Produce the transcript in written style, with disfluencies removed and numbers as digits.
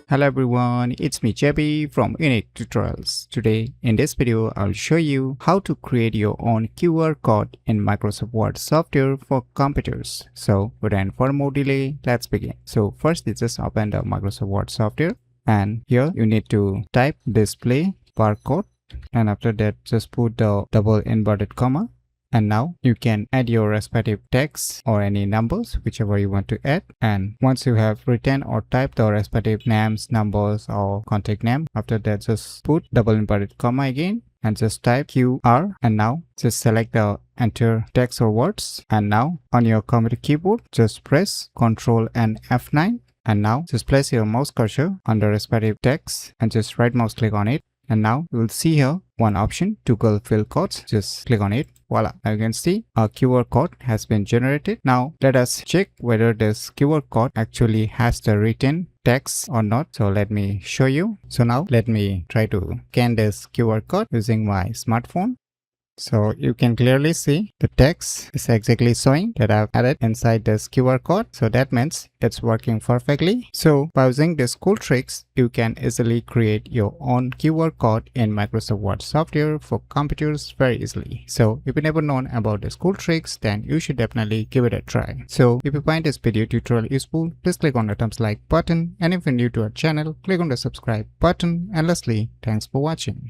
Hello everyone, it's me JB from UniqueTutorials. Today in this video I'll show you how to create your own QR code in Microsoft Word software for computers. So without further more delay, let's begin. So first you just open the Microsoft Word software and here you need to type display barcode, and after that just put the double inverted comma. And now you can add your respective text or any numbers, whichever you want to add. And once you have written or typed the respective names, numbers or contact name, after that just put double inverted comma again and just type QR. And now just select the enter text or words. And now on your computer keyboard, just press Ctrl and F9. And now just place your mouse cursor on the respective text and just right mouse click on it. And now you will see here one option, toggle fill codes. Just click on it. Voila, now you can see a QR code has been generated. Now let us check whether this QR code actually has the written text or not. So let me show you. So now let me try to scan this QR code using my smartphone. So you can clearly see the text is exactly showing that I've added inside this QR code. So that means it's working perfectly. So by using these cool tricks, you can easily create your own QR code in Microsoft Word software for computers very easily. So if you never known about these cool tricks, then you should definitely give it a try. So if you find this video tutorial useful, please click on the thumbs like button. And if you're new to our channel, click on the subscribe button. And lastly, thanks for watching.